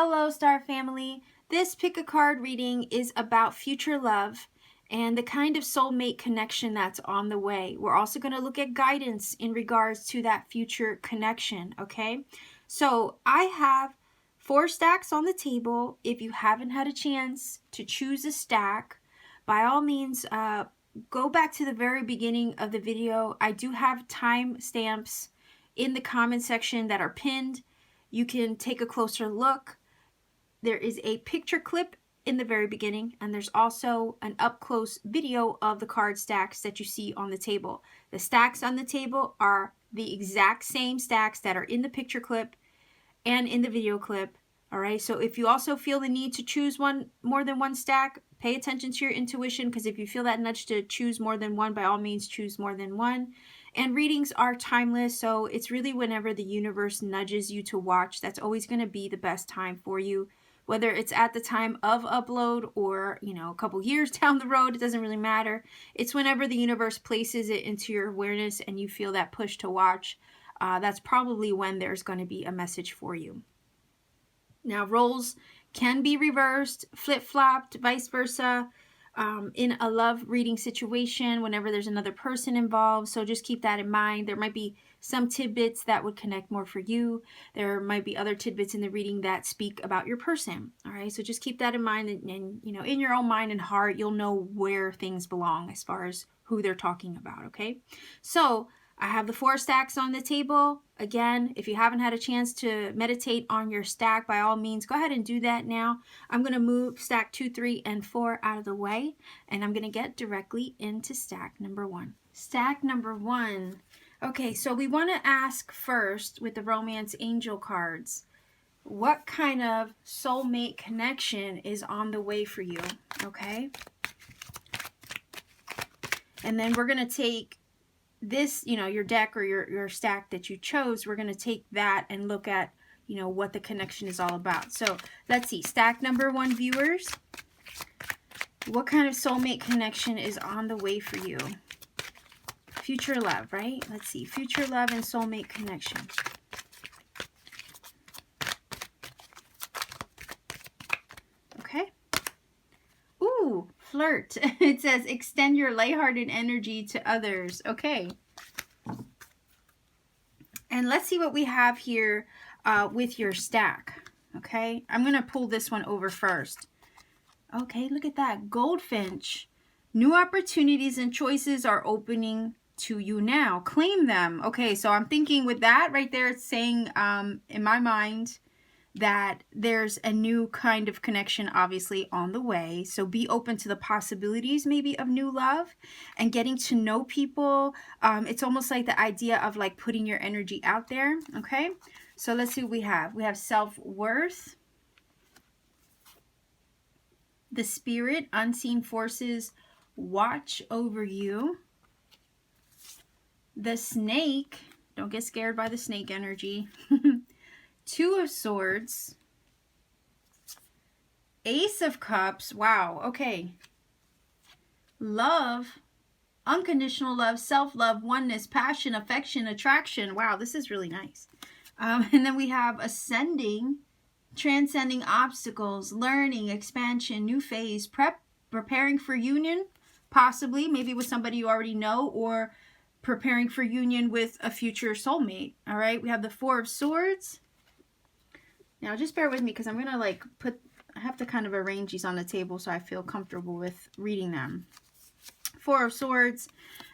Hello, Star Family. This pick a card reading is about future love and the kind of soulmate connection that's on the way. We're also going to look at guidance in regards to that future connection, okay? So I have 4 stacks on the table. If you haven't had a chance to choose a stack, by all means, go back to the very beginning of the video. I do have time stamps in the comment section that are pinned. You can take a closer look. There is a picture clip in the very beginning, and there's also an up-close video of the card stacks that you see on the table. The stacks on the table are the exact same stacks that are in the picture clip and in the video clip. All right, so if you also feel the need to choose more than one stack, pay attention to your intuition, because if you feel that nudge to choose more than one, by all means choose more than one. And readings are timeless, so it's really whenever the universe nudges you to watch, that's always going to be the best time for you. Whether it's at the time of upload or, a couple years down the road, it doesn't really matter. It's whenever the universe places it into your awareness and you feel that push to watch. That's probably when there's going to be a message for you. Now, roles can be reversed, flip-flopped, vice versa, in a love reading situation whenever there's another person involved. So just keep that in mind. There might be some tidbits that would connect more for you. There might be other tidbits in the reading that speak about your person. All right, so just keep that in mind, and in your own mind and heart, you'll know where things belong as far as who they're talking about. Okay, so I have the 4 stacks on the table. Again, if you haven't had a chance to meditate on your stack, by all means, go ahead and do that now. I'm going to move stack 2, 3, and 4 out of the way, and I'm going to get directly into stack number 1. Stack number 1. Okay, so we want to ask first with the Romance Angel cards, what kind of soulmate connection is on the way for you, okay? And then we're going to take this, your deck or your stack that you chose, we're going to take that and look at, what the connection is all about. So let's see, stack number 1 viewers, what kind of soulmate connection is on the way for you? Future love, right? Let's see, future love and soulmate connection. Okay. Ooh, flirt. It says extend your lighthearted energy to others. Okay. And let's see what we have here with your stack. Okay. I'm going to pull this one over first. Okay, look at that. Goldfinch. New opportunities and choices are opening to you now. Claim them. Okay, so I'm thinking with that right there, it's saying in my mind that there's a new kind of connection obviously on the way. So be open to the possibilities maybe of new love and getting to know people. It's almost like the idea of like putting your energy out there. Okay, so let's see what we have. We have self-worth, the spirit, unseen forces watch over you, the snake, don't get scared by the snake energy, 2 of Swords, Ace of Cups, wow, okay, love, unconditional love, self-love, oneness, passion, affection, attraction, wow, this is really nice. And then we have ascending, transcending obstacles, learning, expansion, new phase, preparing for union, possibly, maybe with somebody you already know, or preparing for union with a future soulmate. All right, we have the 4 of Swords. Now, just bear with me because I'm going to I have to kind of arrange these on the table so I feel comfortable with reading them. 4 of Swords.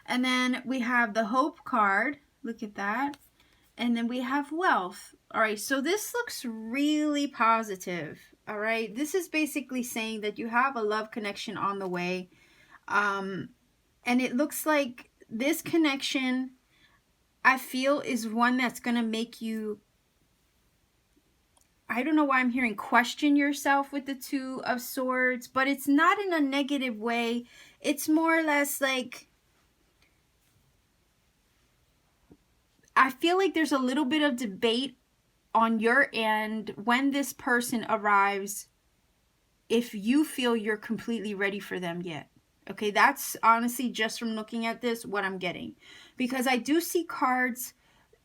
And then we have the Hope card. Look at that. And then we have Wealth. All right, so this looks really positive. All right, this is basically saying that you have a love connection on the way. And it looks like this connection, I feel, is one that's going to make you, I don't know why I'm hearing question yourself with the 2 of Swords, but it's not in a negative way. It's more or less like, I feel like there's a little bit of debate on your end when this person arrives, if you feel you're completely ready for them yet. Okay, that's honestly just from looking at this what I'm getting. Because I do see cards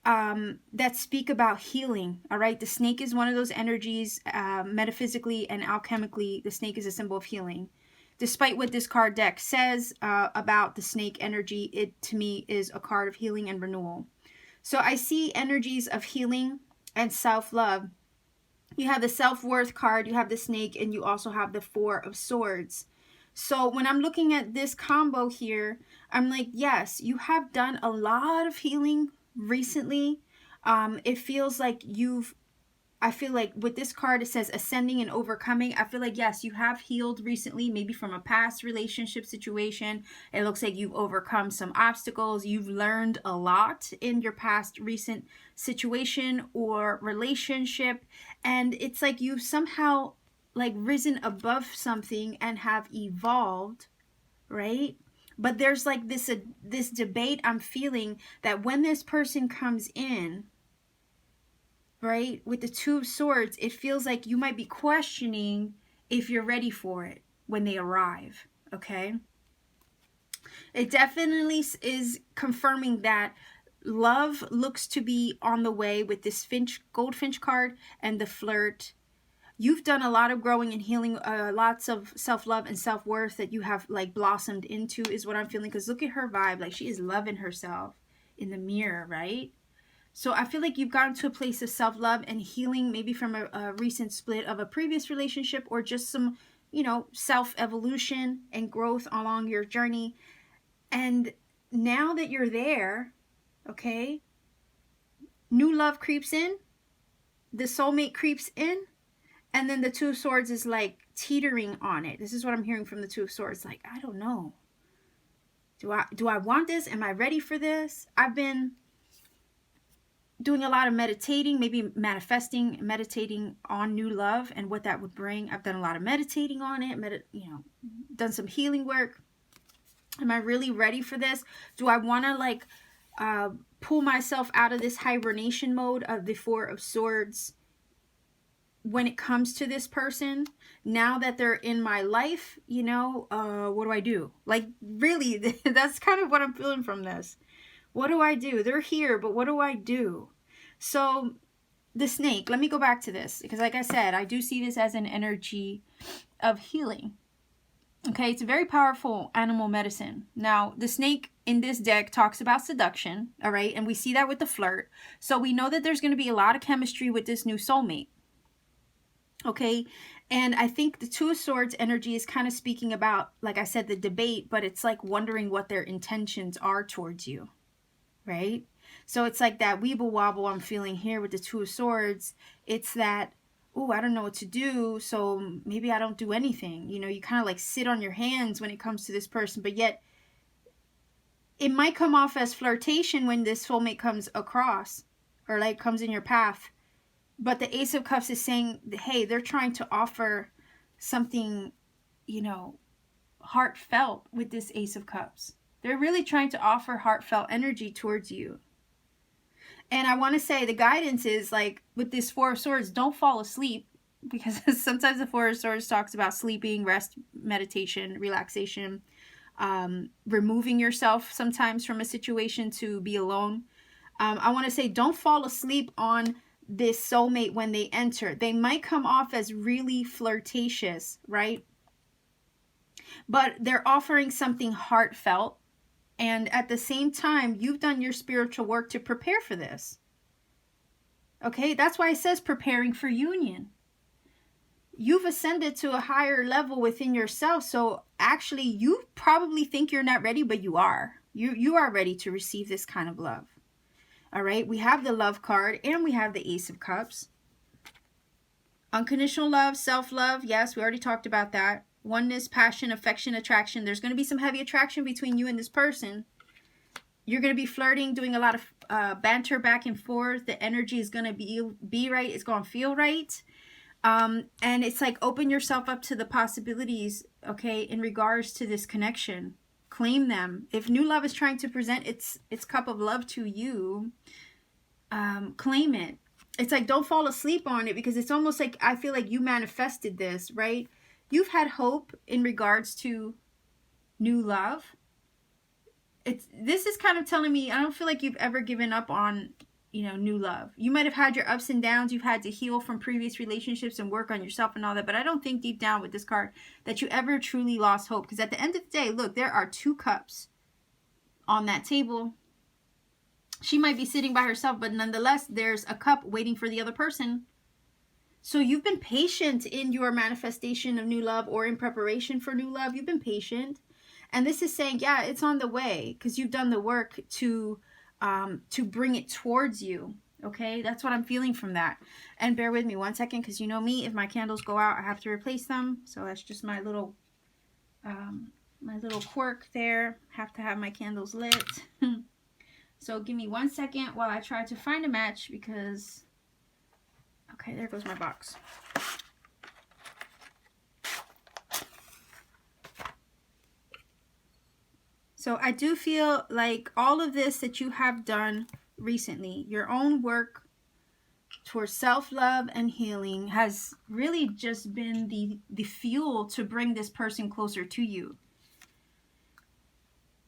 that speak about healing. All right, the snake is one of those energies. Metaphysically and alchemically, the snake is a symbol of healing. Despite what this card deck says about the snake energy, it to me is a card of healing and renewal. So I see energies of healing and self-love. You have the self-worth card, you have the snake, and you also have the Four of Swords. So when I'm looking at this combo here, I'm like, yes, you have done a lot of healing recently. It feels like I feel like with this card, it says ascending and overcoming. I feel like, yes, you have healed recently, maybe from a past relationship situation. It looks like you've overcome some obstacles. You've learned a lot in your past recent situation or relationship. And it's like you've somehow like risen above something and have evolved, right? But there's like this debate I'm feeling that when this person comes in, right, with the Two of Swords, it feels like you might be questioning if you're ready for it when they arrive, okay? It definitely is confirming that love looks to be on the way with this goldfinch card and the flirt. You've done a lot of growing and healing, lots of self-love and self-worth that you have like blossomed into is what I'm feeling. Because look at her vibe, like she is loving herself in the mirror, right? So I feel like you've gotten to a place of self-love and healing, maybe from a recent split of a previous relationship, or just some, you know, self-evolution and growth along your journey. And now that you're there, okay, new love creeps in, the soulmate creeps in, and then the Two of Swords is like teetering on it. This is what I'm hearing from the Two of Swords. Like, I don't know. Do I want this? Am I ready for this? I've been doing a lot of meditating, maybe meditating on new love and what that would bring. I've done a lot of meditating on it, done some healing work. Am I really ready for this? Do I want to like pull myself out of this hibernation mode of the Four of Swords when it comes to this person? Now that they're in my life, what do I do? Like, really, that's kind of what I'm feeling from this. What do I do? They're here, but what do I do? So the snake, let me go back to this, because like I said, I do see this as an energy of healing. Okay, it's a very powerful animal medicine. Now, the snake in this deck talks about seduction, all right? And we see that with the flirt. So we know that there's going to be a lot of chemistry with this new soulmate. Okay, and I think the Two of Swords energy is kind of speaking about, like I said, the debate, but it's like wondering what their intentions are towards you, right? So it's like that weeble wobble I'm feeling here with the Two of Swords. It's that, oh, I don't know what to do, so maybe I don't do anything. You kind of like sit on your hands when it comes to this person, but yet it might come off as flirtation when this soulmate comes across or like comes in your path. But the Ace of Cups is saying, hey, they're trying to offer something, heartfelt with this Ace of Cups. They're really trying to offer heartfelt energy towards you. And I want to say the guidance is like with this Four of Swords, don't fall asleep, because sometimes the Four of Swords talks about sleeping, rest, meditation, relaxation, removing yourself sometimes from a situation to be alone. I want to say don't fall asleep on this soulmate when they enter. They might come off as really flirtatious, right? But they're offering something heartfelt. And at the same time, you've done your spiritual work to prepare for this. Okay, that's why it says preparing for union. You've ascended to a higher level within yourself. So actually, you probably think you're not ready, but you are. You are ready to receive this kind of love. All right, we have the Love card and we have the Ace of Cups. Unconditional love, self-love. Yes, we already talked about that. Oneness, passion, affection, attraction. There's going to be some heavy attraction between you and this person. You're going to be flirting, doing a lot of banter back and forth. The energy is going to be right. It's going to feel right. And it's like open yourself up to the possibilities, okay, in regards to this connection. Claim them. If new love is trying to present its cup of love to you, claim it. It's like don't fall asleep on it, because it's almost like I feel like you manifested this, right? You've had hope in regards to new love. This is kind of telling me I don't feel like you've ever given up on new love. You might have had your ups and downs. You've had to heal from previous relationships and work on yourself and all that. But I don't think deep down with this card that you ever truly lost hope. Because at the end of the day, look, there are 2 cups on that table. She might be sitting by herself, but nonetheless, there's a cup waiting for the other person. So you've been patient in your manifestation of new love, or in preparation for new love. You've been patient. And this is saying, yeah, it's on the way, because you've done the work to bring it towards you. Okay, that's what I'm feeling from that. And bear with me 1 second, because you know me, if my candles go out, I have to replace them. So that's just my little quirk there. Have to have my candles lit. So give me 1 second while I try to find a match, because okay, there goes my box. So I do feel like all of this that you have done recently, your own work towards self-love and healing, has really just been the fuel to bring this person closer to you.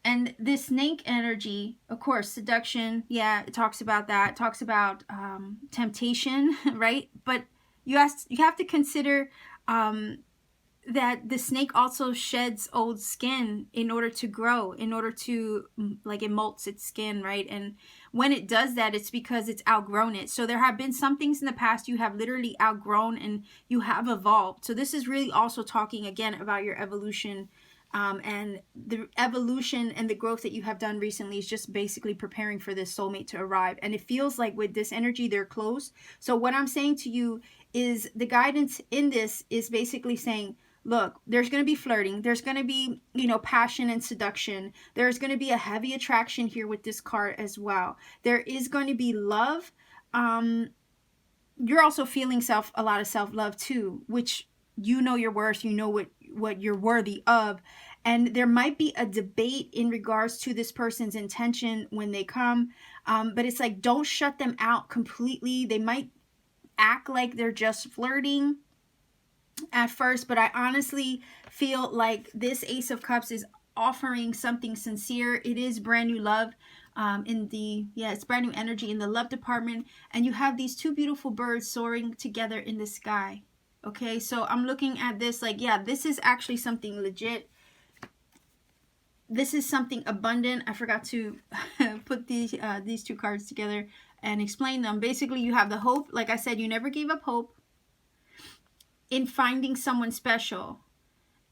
And this snake energy, of course, seduction, yeah, it talks about that. It talks about temptation, right? But you have to consider that the snake also sheds old skin in order to grow, in order to, like, it molts its skin, right? And when it does that, it's because it's outgrown it. So there have been some things in the past you have literally outgrown, and you have evolved. So this is really also talking again about your evolution, and the evolution and the growth that you have done recently is just basically preparing for this soulmate to arrive. And it feels like with this energy, they're close. So what I'm saying to you is the guidance in this is basically saying, look, there's going to be flirting. There's going to be, passion and seduction. There's going to be a heavy attraction here with this card as well. There is going to be love. You're also feeling a lot of self-love too, which you know your worth. You know what you're worthy of. And there might be a debate in regards to this person's intention when they come. But it's like, don't shut them out completely. They might act like they're just flirting at first, but I honestly feel like this Ace of Cups is offering something sincere. It is brand new love, it's brand new energy in the love department. And you have these 2 beautiful birds soaring together in the sky. Okay, so I'm looking at this like, yeah, this is actually something legit. This is something abundant. I forgot to put these 2 cards together and explain them. Basically, you have the hope. Like I said, you never gave up hope in finding someone special.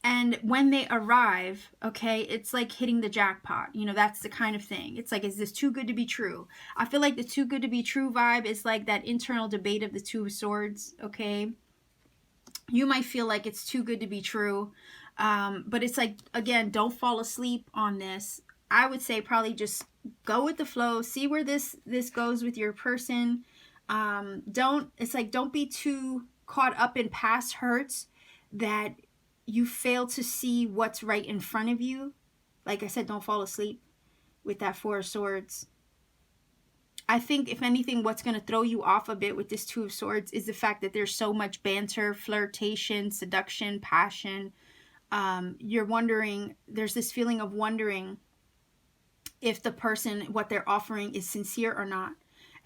And when they arrive, okay, it's like hitting the jackpot. That's the kind of thing. It's like, is this too good to be true? I feel like the too good to be true vibe is like that internal debate of the 2 of Swords, okay? You might feel like it's too good to be true. But it's like, again, don't fall asleep on this. I would say probably just go with the flow. See where this goes with your person. Don't be too caught up in past hurts that you fail to see what's right in front of you. Like I said, don't fall asleep with that 4 of Swords. I think, if anything, what's going to throw you off a bit with this 2 of Swords is the fact that there's so much banter, flirtation, seduction, passion. You're wondering, there's this feeling of wondering if the person, what they're offering, is sincere or not.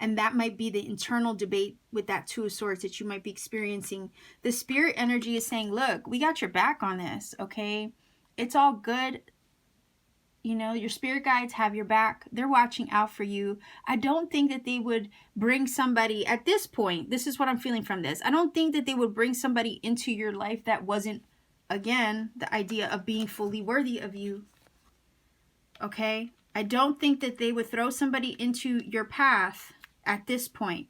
And that might be the internal debate with that 2 of Swords that you might be experiencing. The spirit energy is saying, look, we got your back on this, okay? It's all good. Your spirit guides have your back. They're watching out for you. I don't think that they would bring somebody at this point. This is what I'm feeling from this. I don't think that they would bring somebody into your life that wasn't, again, the idea of being fully worthy of you, okay? I don't think that they would throw somebody into your path at this point.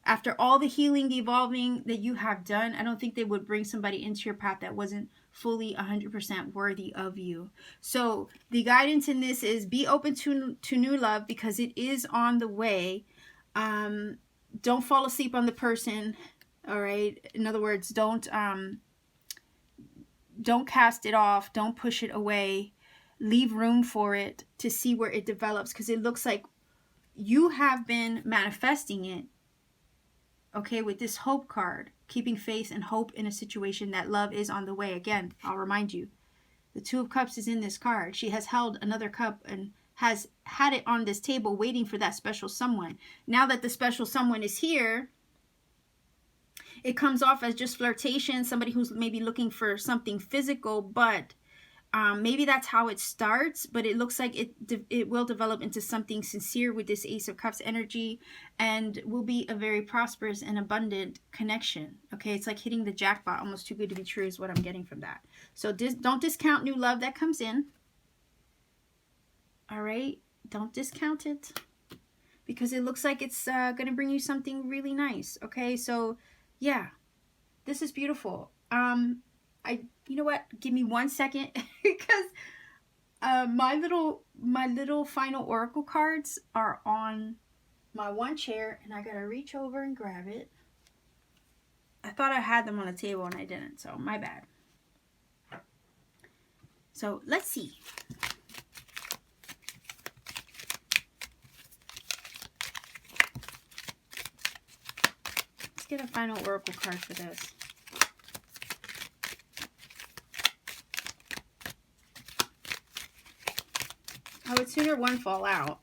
After all the healing, the evolving that you have done, I don't think they would bring somebody into your path that wasn't fully 100% worthy of you. So the guidance in this is be open to new love, because it is on the way. Don't fall asleep on the person, all right? In other words, don't cast it off. Don't push it away. Leave room for it to see where it develops, because it looks like you have been manifesting it, okay, with this hope card, keeping faith and hope in a situation that love is on the way. Again, I'll remind you, the 2 of Cups is in this card. She has held another cup and has had it on this table waiting for that special someone. Now that the special someone is here, it comes off as just flirtation, somebody who's maybe looking for something physical, but maybe that's how it starts, but it looks like it will develop into something sincere with this Ace of Cups energy, and will be a very prosperous and abundant connection. Okay, it's like hitting the jackpot. Almost too good to be true is what I'm getting from that. So don't discount new love that comes in. All right, don't discount it, because it looks like it's going to bring you something really nice. Okay, so yeah, this is beautiful. You know what? Give me 1 second because my little final oracle cards are on my one chair, and I gotta reach over and grab it. I thought I had them on the table and I didn't, so my bad. So let's see. Let's get a final oracle card for this. I would sooner one fall out.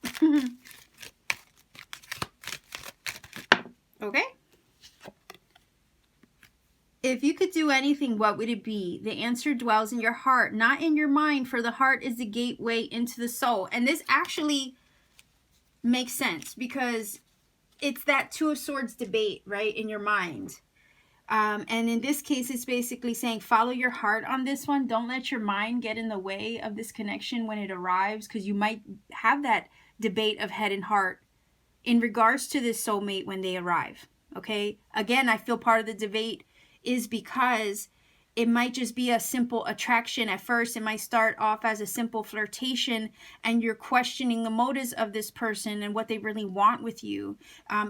Okay. If you could do anything, what would it be? The answer dwells in your heart, not in your mind, for the heart is the gateway into the soul. And this actually makes sense, because it's that Two of Swords debate, right, in your mind. And in this case, it's basically saying follow your heart on this one. Don't let your mind get in the way of this connection when it arrives, because you might have that debate of head and heart in regards to this soulmate when they arrive. Okay, again, I feel part of the debate is because it might just be a simple attraction at first. It might start off as a simple flirtation, and you're questioning the motives of this person and what they really want with you.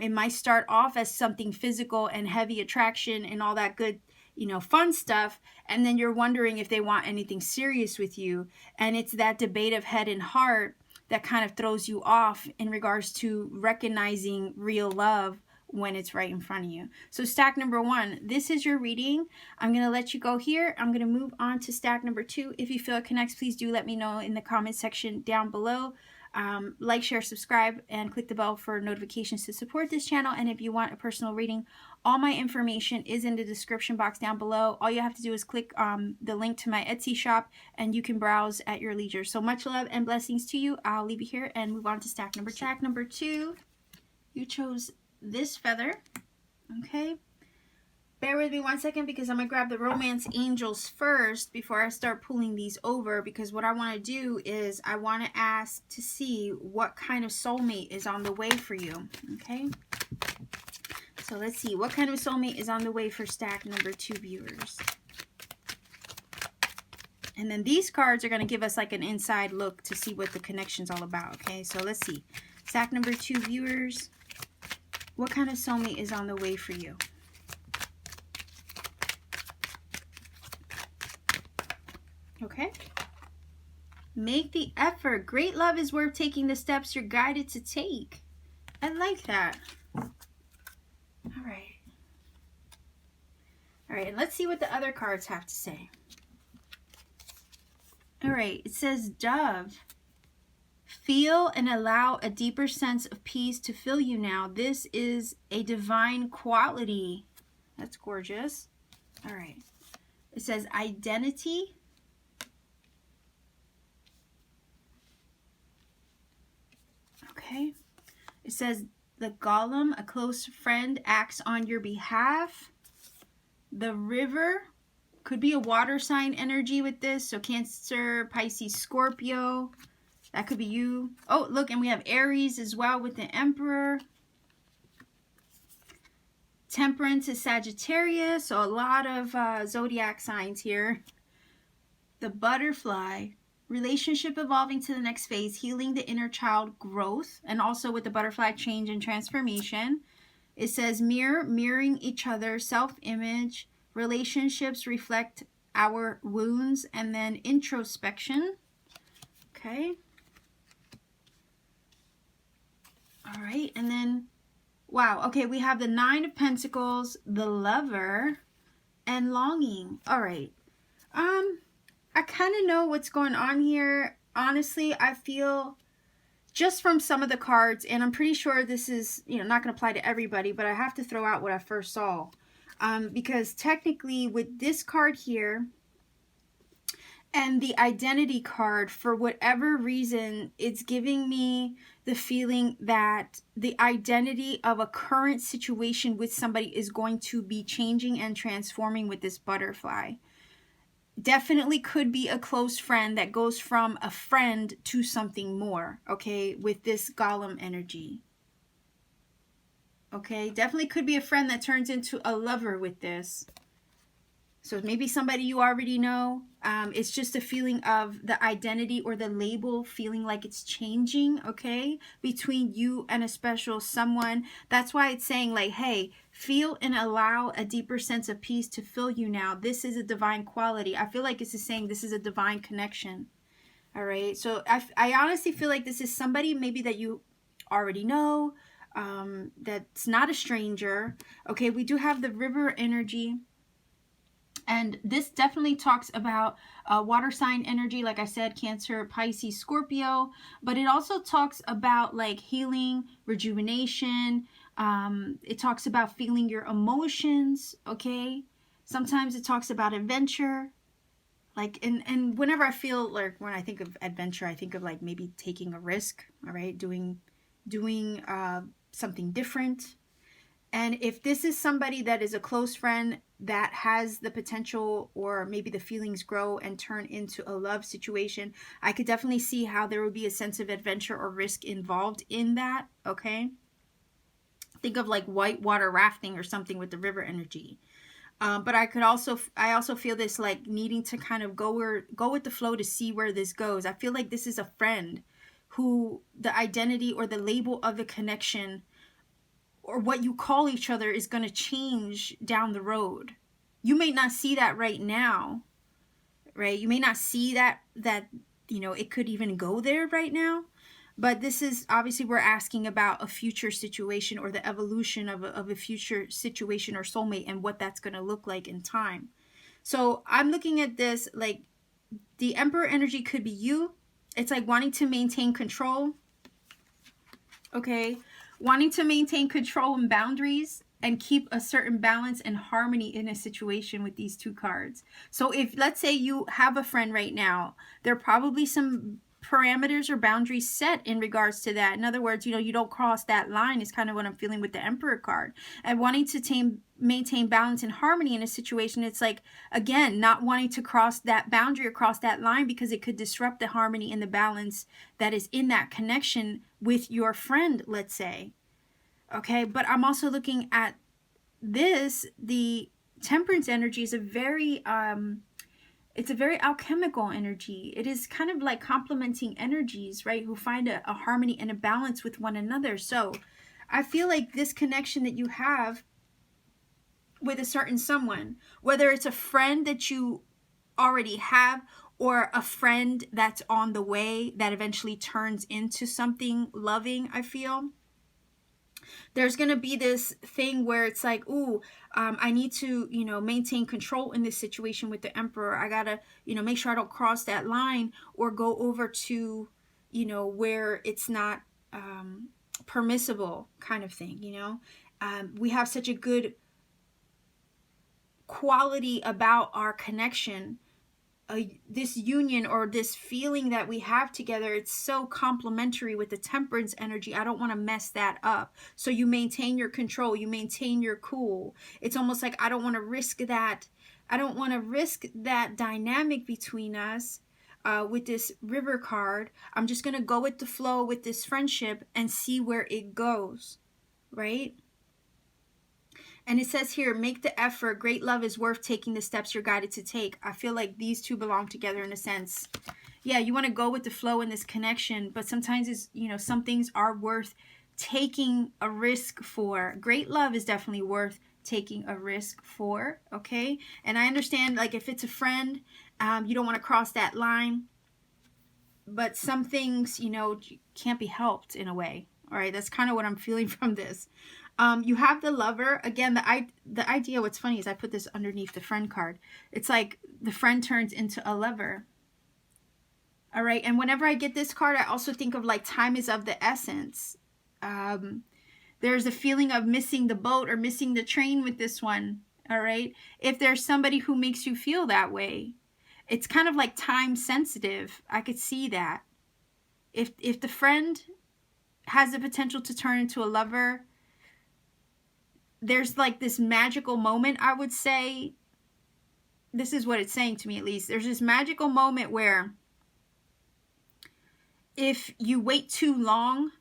It might start off as something physical and heavy attraction and all that good, fun stuff. And then you're wondering if they want anything serious with you. And it's that debate of head and heart that kind of throws you off in regards to recognizing real love when it's right in front of you. So stack number 1, this is your reading. I'm going to let you go here. I'm going to move on to stack number 2. If you feel it connects, please do let me know in the comment section down below. Like, share, subscribe, and click the bell for notifications to support this channel. And if you want a personal reading, all my information is in the description box down below. All you have to do is click the link to my Etsy shop, and you can browse at your leisure. So much love and blessings to you. I'll leave you here and move on to stack number 2. Stack number 2, you chose this feather. Okay, bear with me 1 second, because I'm gonna grab the romance angels first before I start pulling these over, because what I want to do is I want to ask to see what kind of soulmate is on the way for you. Okay, so let's see what kind of soulmate is on the way for stack number 2 viewers. And then these cards are going to give us like an inside look to see what the connection's all about. Okay, so let's see. Stack number 2 viewers, what kind of soulmate is on the way for you? Okay. Make the effort. Great love is worth taking the steps you're guided to take. I like that. All right. All right, and let's see what the other cards have to say. All right, it says Dove. Feel and allow a deeper sense of peace to fill you now. This is a divine quality. That's gorgeous. All right. It says identity. Okay. It says the golem, a close friend, acts on your behalf. The river, could be a water sign energy with this. So Cancer, Pisces, Scorpio. That could be you. Oh, look, and we have Aries as well with the Emperor. Temperance is Sagittarius, so a lot of zodiac signs here. The Butterfly, relationship evolving to the next phase, healing the inner child growth, and also with the butterfly, change and transformation. It says mirror, mirroring each other, self-image, relationships reflect our wounds, and then introspection. Okay. All right, and then, wow, okay, we have the Nine of Pentacles, the Lover, and Longing. All right. I kind of know what's going on here. Honestly, I feel just from some of the cards, and I'm pretty sure this is, not going to apply to everybody, but I have to throw out what I first saw. Because technically with this card here and the identity card, for whatever reason, it's giving me the feeling that the identity of a current situation with somebody is going to be changing and transforming with this butterfly. Definitely could be a close friend that goes from a friend to something more, okay, with this golem energy. Okay, definitely could be a friend that turns into a lover with this. So maybe somebody you already know. It's just a feeling of the identity or the label feeling like it's changing, okay, between you and a special someone. That's why it's saying like, hey, feel and allow a deeper sense of peace to fill you now. This is a divine quality. I feel like this is saying this is a divine connection. All right. So I honestly feel like this is somebody maybe that you already know, that's not a stranger. Okay. We do have the river energy. And this definitely talks about water sign energy, like I said, Cancer, Pisces, Scorpio. But it also talks about like healing, rejuvenation. It talks about feeling your emotions, okay? Sometimes it talks about adventure. Like, and whenever I feel like, when I think of adventure, I think of like maybe taking a risk, all right? Doing something different. And if this is somebody that is a close friend that has the potential, or maybe the feelings grow and turn into a love situation, I could definitely see how there would be a sense of adventure or risk involved in that, okay? Think of like whitewater rafting or something with the river energy. But I also feel this like needing to kind of go with the flow to see where this goes. I feel like this is a friend who the identity or the label of the connection or what you call each other is going to change down the road. You may not see that right now, right? You may not see that it could even go there right now. But this is obviously, we're asking about a future situation or the evolution of a future situation or soulmate and what that's going to look like in time. So I'm looking at this like the Emperor energy could be you. It's like wanting to maintain control. Okay. Wanting to maintain control and boundaries and keep a certain balance and harmony in a situation with these two cards. So if, let's say you have a friend right now, there are probably some parameters or boundaries set in regards to that. In other words, you don't cross that line is kind of what I'm feeling with the Emperor card. And wanting to maintain balance and harmony in a situation, it's like, again, not wanting to cross that boundary or cross that line because it could disrupt the harmony and the balance that is in that connection with your friend, let's say. Okay, but I'm also looking at this, the Temperance energy is it's a very alchemical energy. It is kind of like complementing energies, right? Who find a harmony and a balance with one another. So I feel like this connection that you have with a certain someone, whether it's a friend that you already have or a friend that's on the way that eventually turns into something loving, I feel there's going to be this thing where it's like, ooh, I need to, maintain control in this situation with the Emperor. I got to, make sure I don't cross that line or go over to, where it's not permissible kind of thing, we have such a good quality about our connection. This union or this feeling that we have together, it's so complementary with the Temperance energy. I don't want to mess that up. So you maintain your control, you maintain your cool. It's almost like I don't want to risk that. I don't want to risk that dynamic between us with this River card. I'm just going to go with the flow with this friendship and see where it goes, right? And it says here, make the effort. Great love is worth taking the steps you're guided to take. I feel like these two belong together in a sense. Yeah, you want to go with the flow in this connection, but sometimes it's, some things are worth taking a risk for. Great love is definitely worth taking a risk for, okay? And I understand, like, if it's a friend, you don't want to cross that line. But some things, can't be helped in a way. All right, that's kind of what I'm feeling from this. You have the Lover. Again, the idea, what's funny is I put this underneath the Friend card. It's like the friend turns into a lover. All right. And whenever I get this card, I also think of like time is of the essence. There's a feeling of missing the boat or missing the train with this one. All right. If there's somebody who makes you feel that way, it's kind of like time sensitive. I could see that. If the friend has the potential to turn into a lover, there's like this magical moment, I would say. This is what it's saying to me, at least. There's this magical moment where if you wait too long,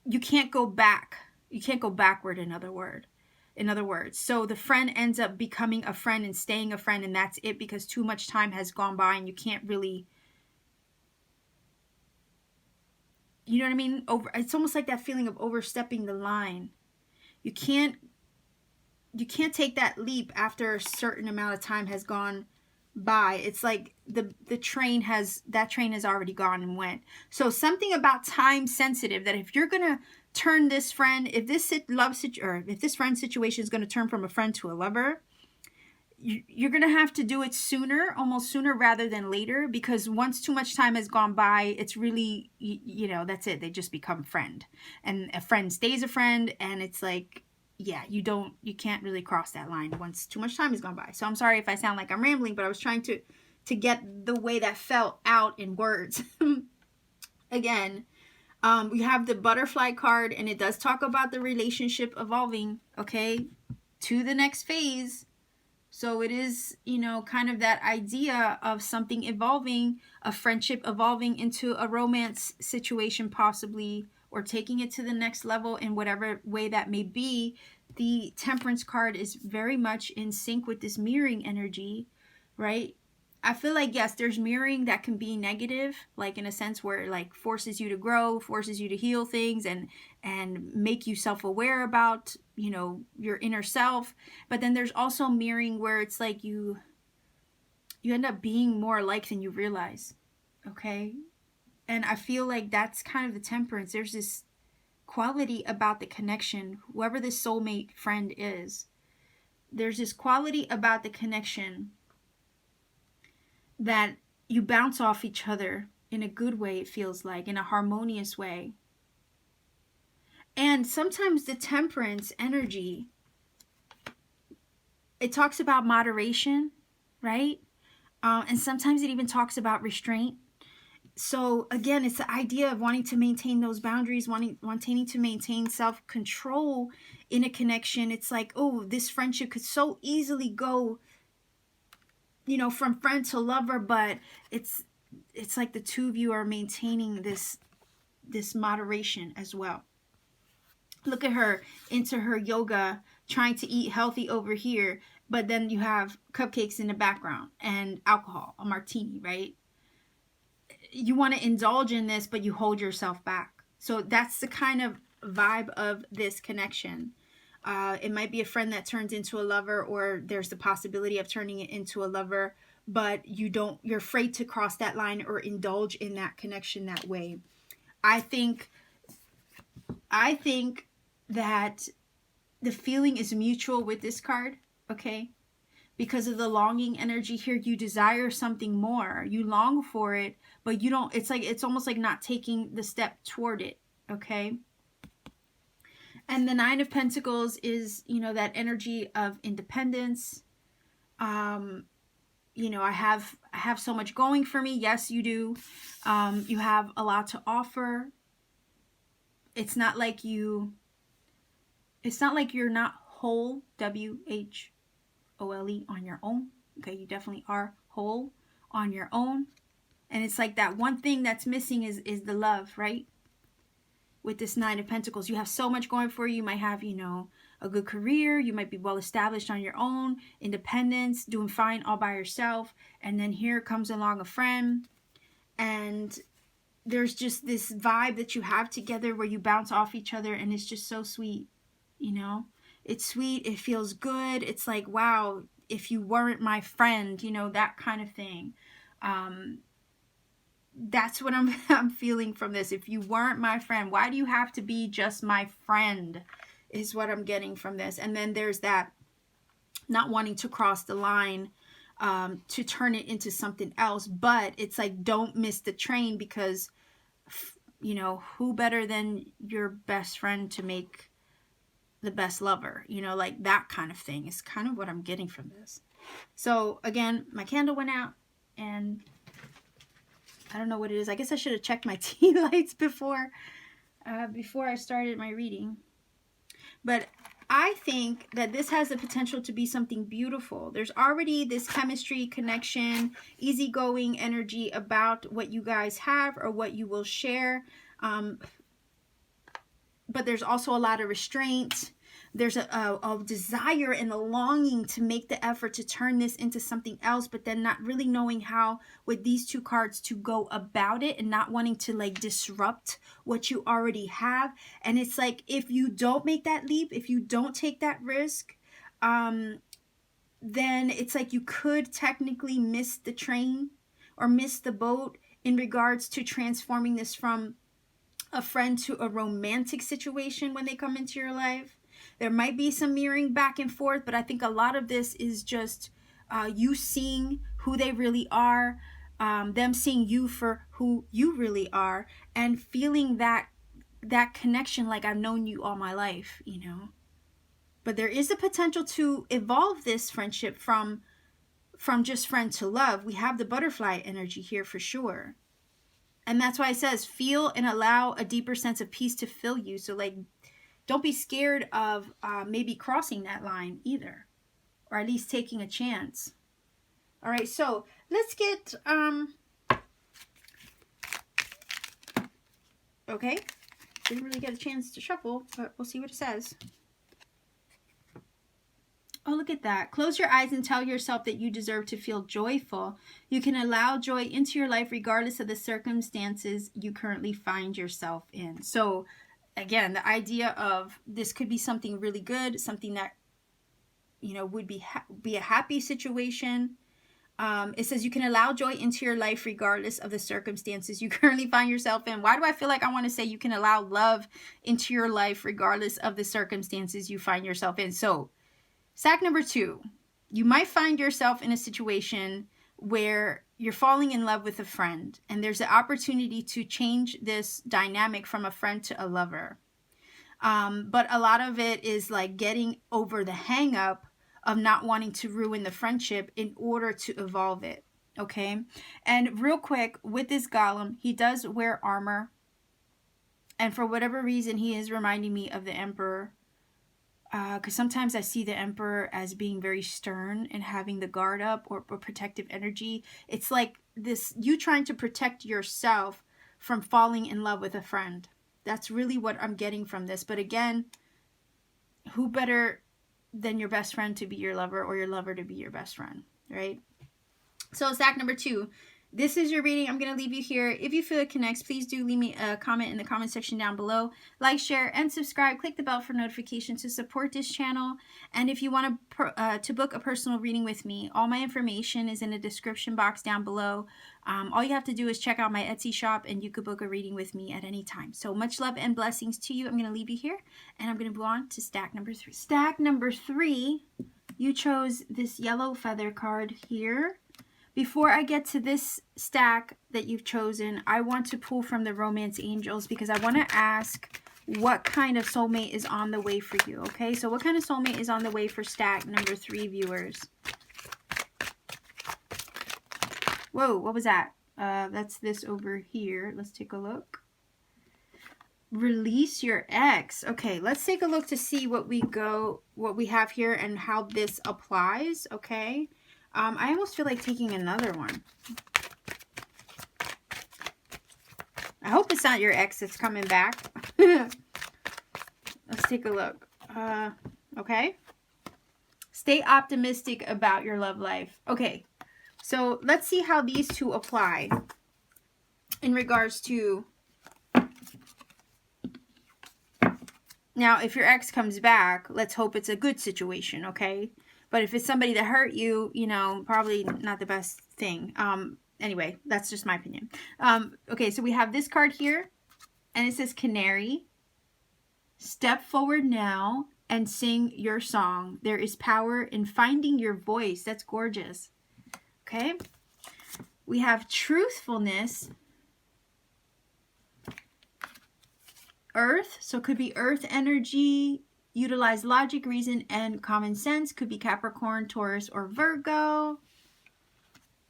you can't go back. You can't go backward, in other words. So the friend ends up becoming a friend and staying a friend, and that's it, because too much time has gone by and you can't really, you know what I mean? It's almost like that feeling of overstepping the line. You can't take that leap after a certain amount of time has gone by. It's like the train has already gone and went. So something about time sensitive, that if you're gonna turn this friend, if this friend situation is gonna turn from a friend to a lover, you're gonna have to do it sooner, almost sooner rather than later, because once too much time has gone by, it's really, you know, that's it. They just become friend, and a friend stays a friend, and it's like, yeah, you can't really cross that line once too much time has gone by. So I'm sorry if I sound like I'm rambling, but I was trying to get the way that felt out in words. Again, we have the butterfly card, and it does talk about the relationship evolving, okay, to the next phase. So it is, you know, kind of that idea of something evolving, a friendship evolving into a romance situation possibly, or taking it to the next level in whatever way that may be. The Temperance card is very much in sync with this mirroring energy, right? I feel like, yes, there's mirroring that can be negative, like in a sense where it like forces you to grow, forces you to heal things, and make you self-aware about, you know, your inner self. But then there's also mirroring where it's like you end up being more alike than you realize, okay? And I feel like that's kind of the Temperance. There's this quality about the connection, whoever this soulmate friend is. There's this quality about the connection that you bounce off each other in a good way, it feels like, in a harmonious way. And sometimes the Temperance energy, it talks about moderation, right? And sometimes it even talks about restraint. So again, it's the idea of wanting to maintain those boundaries, wanting to maintain self-control in a connection. It's like, oh, this friendship could so easily go, you know, from friend to lover, but it's like the two of you are maintaining this moderation as well. Look at her into her yoga, trying to eat healthy over here, but then you have cupcakes in the background and alcohol, a martini, right? You want to indulge in this, but you hold yourself back. So that's the kind of vibe of this connection. It might be a friend that turns into a lover, or there's the possibility of turning it into a lover, but you're afraid to cross that line or indulge in that connection that way. I think that the feeling is mutual with this card, okay? Because of the longing energy here, you desire something more. You long for it, but you don't, it's almost like not taking the step toward it, okay? And the Nine of Pentacles is, you know, that energy of independence. You know, I have so much going for me. Yes, you do. You have a lot to offer. It's not like you're not whole, WHOLE, on your own. Okay, you definitely are whole on your own. And it's like that one thing that's missing is the love, right? With this Nine of Pentacles, you have so much going for you. You might have, you know, a good career. You might be well established on your own, independence, doing fine all by yourself. And then here comes along a friend, and there's just this vibe that you have together where you bounce off each other, and it's just so sweet, you know? It's sweet. It feels good. It's like, wow, if you weren't my friend, you know, that kind of thing. That's what I'm feeling from this. If you weren't my friend, why do you have to be just my friend, is what I'm getting from this. And then there's that not wanting to cross the line. to turn it into something else. But it's like, don't miss the train, because, you know, who better than your best friend to make the best lover? You know, like that kind of thing is kind of what I'm getting from this. So again, my candle went out, and I don't know what it is. I guess I should have checked my tea lights before I started my reading. But I think that this has the potential to be something beautiful. There's already this chemistry, connection, easygoing energy about what you guys have or what you will share. But there's also a lot of restraint. There's a desire and a longing to make the effort to turn this into something else, but then not really knowing how with these two cards to go about it, and not wanting to like disrupt what you already have. And it's like, if you don't make that leap, if you don't take that risk, then it's like you could technically miss the train or miss the boat in regards to transforming this from a friend to a romantic situation when they come into your life. There might be some mirroring back and forth, but I think a lot of this is just you seeing who they really are, them seeing you for who you really are, and feeling that connection, like I've known you all my life, you know. But there is a potential to evolve this friendship from just friend to love. We have the butterfly energy here for sure. And that's why it says, feel and allow a deeper sense of peace to fill you. So like, don't be scared of maybe crossing that line either, or at least taking a chance. All right, so let's get, okay, didn't really get a chance to shuffle, but we'll see what it says. Oh, look at that. Close your eyes and tell yourself that you deserve to feel joyful. You can allow joy into your life regardless of the circumstances you currently find yourself in. So again, the idea of this could be something really good, something that, you know, would be a happy situation. It says you can allow joy into your life regardless of the circumstances you currently find yourself in. Why do I feel like I want to say you can allow love into your life regardless of the circumstances you find yourself in? So stack number 2, you might find yourself in a situation where you're falling in love with a friend, and there's an opportunity to change this dynamic from a friend to a lover. But a lot of it is like getting over the hang up of not wanting to ruin the friendship in order to evolve it. Okay. And real quick, with this golem, he does wear armor. And for whatever reason, he is reminding me of the Emperor. Because sometimes I see the Emperor as being very stern and having the guard up, or protective energy. It's like this, you trying to protect yourself from falling in love with a friend. That's really what I'm getting from this. But again, who better than your best friend to be your lover, or your lover to be your best friend, right? So stack number 2. This is your reading. I'm going to leave you here. If you feel it connects, please do leave me a comment in the comment section down below. Like, share, and subscribe. Click the bell for notifications to support this channel. And if you want to book a personal reading with me, all my information is in the description box down below. All you have to do is check out my Etsy shop, and you could book a reading with me at any time. So much love and blessings to you. I'm going to leave you here, and I'm going to move on to stack number 3. Stack number 3, you chose this yellow feather card here. Before I get to this stack that you've chosen, I want to pull from the Romance Angels, because I want to ask what kind of soulmate is on the way for you, okay? So what kind of soulmate is on the way for stack number 3 viewers? Whoa, what was that? That's this over here. Let's take a look. Release your ex. Okay, let's take a look to see what we have here and how this applies, okay? I almost feel like taking another one. I hope it's not your ex that's coming back. Let's take a look. Okay. Stay optimistic about your love life. Okay. So let's see how these two apply in regards to... Now, if your ex comes back, let's hope it's a good situation, okay? But if it's somebody that hurt you, you know, probably not the best thing. Anyway, that's just my opinion. Okay, so we have this card here, and it says Canary. Step forward now and sing your song. There is power in finding your voice. That's gorgeous. Okay. We have truthfulness, earth. So it could be earth energy, utilize logic, reason, and common sense. Could be Capricorn, Taurus, or Virgo.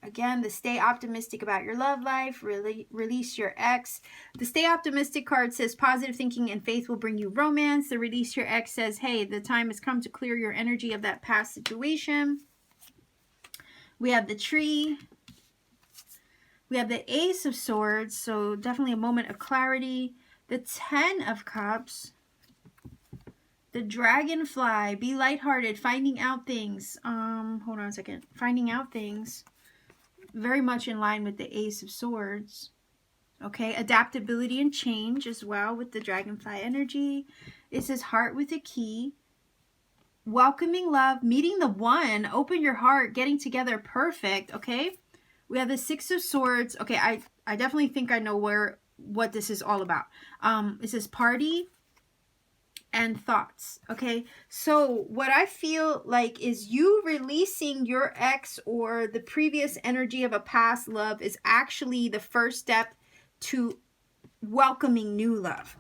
Again, the stay optimistic about your love life, release your ex. The stay optimistic card says positive thinking and faith will bring you romance. The release your ex says, hey, the time has come to clear your energy of that past situation. We have the tree. We have the Ace of Swords, so definitely a moment of clarity. The 10 of Cups. The Dragonfly, be lighthearted, finding out things. Hold on a second. Finding out things. Very much in line with the Ace of Swords. Okay, adaptability and change as well with the Dragonfly energy. It says heart with a key. Welcoming love, meeting the one, open your heart, getting together, perfect. Okay, we have the Six of Swords. Okay, I definitely think I know what this is all about. It says party and thoughts. Okay, so what I feel like is you releasing your ex or the previous energy of a past love is actually the first step to welcoming new love,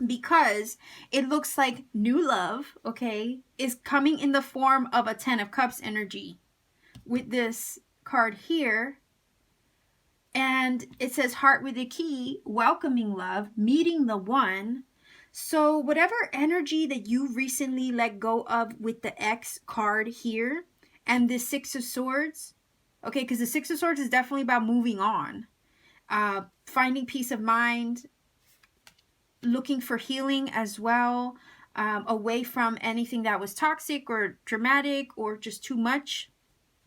because it looks like new love, okay, is coming in the form of a 10 of Cups energy with this card here. And it says heart with a key, welcoming love, meeting the one. So whatever energy that you recently let go of with the X card here and the Six of Swords, okay, because the Six of Swords is definitely about moving on, finding peace of mind, looking for healing as well, away from anything that was toxic or dramatic or just too much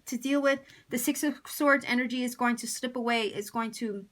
to deal with. The Six of Swords energy is going to slip away, is going to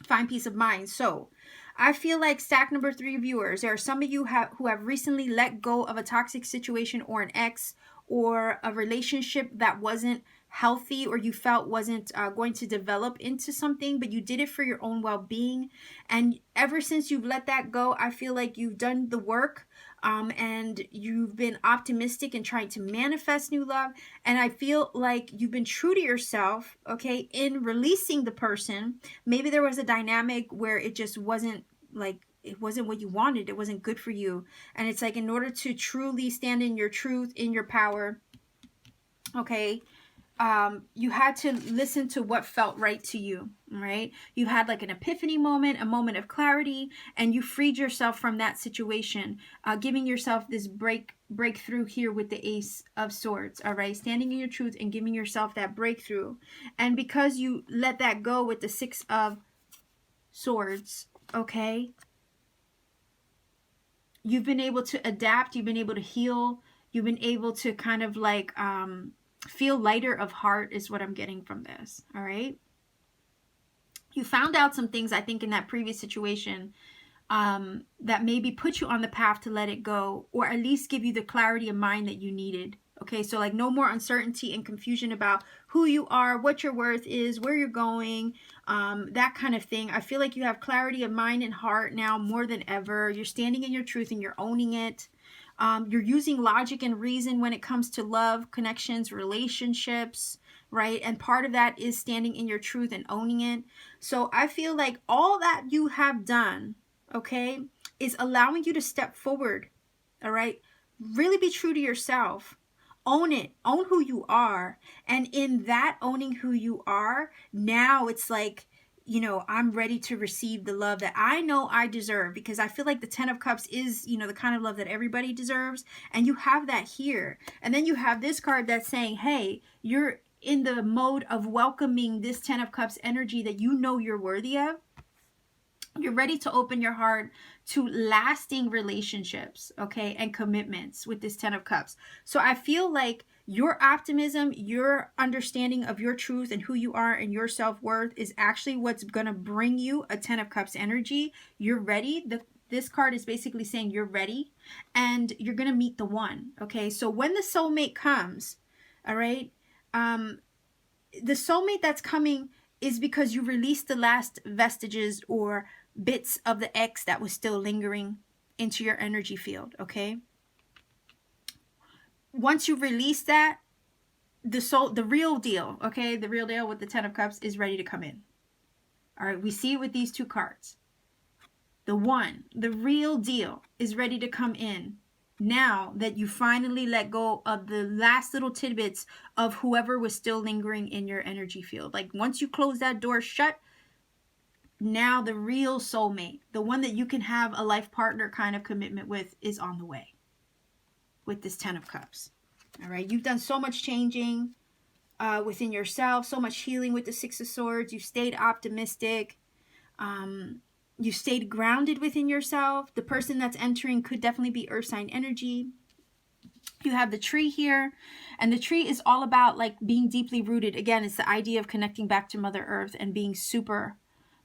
find peace of mind. So I feel like stack number 3 viewers, there are some of you who have recently let go of a toxic situation or an ex or a relationship that wasn't healthy or you felt wasn't going to develop into something, but you did it for your own well-being. And ever since you've let that go, I feel like you've done the work, and you've been optimistic and trying to manifest new love. And I feel like you've been true to yourself, okay, in releasing the person. Maybe there was a dynamic where it just wasn't like, it wasn't what you wanted. It wasn't good for you. And it's like, in order to truly stand in your truth, in your power, okay, you had to listen to what felt right to you, right? You had like an epiphany moment, a moment of clarity, and you freed yourself from that situation, giving yourself this breakthrough here with the Ace of Swords, all right? Standing in your truth and giving yourself that breakthrough. And because you let that go with the Six of Swords, okay, you've been able to adapt, you've been able to heal, you've been able to kind of like feel lighter of heart is what I'm getting from this, all right? You found out some things, I think, in that previous situation that maybe put you on the path to let it go, or at least give you the clarity of mind that you needed, okay? So like no more uncertainty and confusion about who you are, what your worth is, where you're going, that kind of thing. I feel like you have clarity of mind and heart now more than ever. You're standing in your truth and you're owning it. You're using logic and reason when it comes to love, connections, relationships, right? And part of that is standing in your truth and owning it. So I feel like all that you have done, okay, is allowing you to step forward, all right? Really be true to yourself. Own it. Own who you are. And in that owning who you are, now it's like, you know, I'm ready to receive the love that I know I deserve, because I feel like the 10 of Cups is, you know, the kind of love that everybody deserves. And you have that here. And then you have this card that's saying, hey, you're in the mode of welcoming this 10 of Cups energy that you know you're worthy of. You're ready to open your heart to lasting relationships, okay, and commitments with this 10 of Cups. So I feel like your optimism, your understanding of your truth and who you are and your self-worth is actually what's going to bring you a 10 of Cups energy. You're ready. This card is basically saying you're ready and you're going to meet the one, okay? So when the soulmate comes, all right, the soulmate that's coming is because you released the last vestiges or bits of the ex that was still lingering into your energy field, okay? Once you release that, the real deal, okay? The real deal with the Ten of Cups is ready to come in. All right, we see it with these two cards. The one, the real deal, is ready to come in now that you finally let go of the last little tidbits of whoever was still lingering in your energy field. Like once you close that door shut, now the real soulmate, the one that you can have a life partner kind of commitment with, is on the way with this Ten of Cups. All right, you've done so much changing within yourself, so much healing with the Six of Swords. You've stayed optimistic. You stayed grounded within yourself. The person that's entering could definitely be earth sign energy. You have the tree here, and the tree is all about like being deeply rooted. Again, it's the idea of connecting back to Mother Earth and being super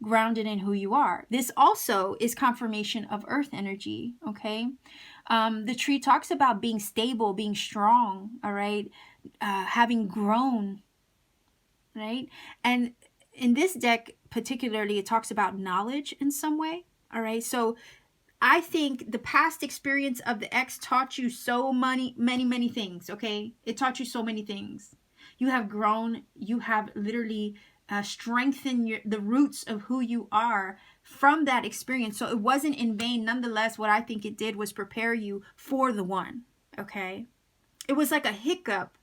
grounded in who you are. This also is confirmation of earth energy, okay? The tree talks about being stable, being strong, all right? Having grown, right? And in this deck particularly, it talks about knowledge in some way, all right? So I think the past experience of the ex taught you so many things, okay? It taught you so many things. You have grown. You have literally strengthened the roots of who you are from that experience. So it wasn't in vain. Nonetheless, what I think it did was prepare you for the one, okay? It was like a hiccup.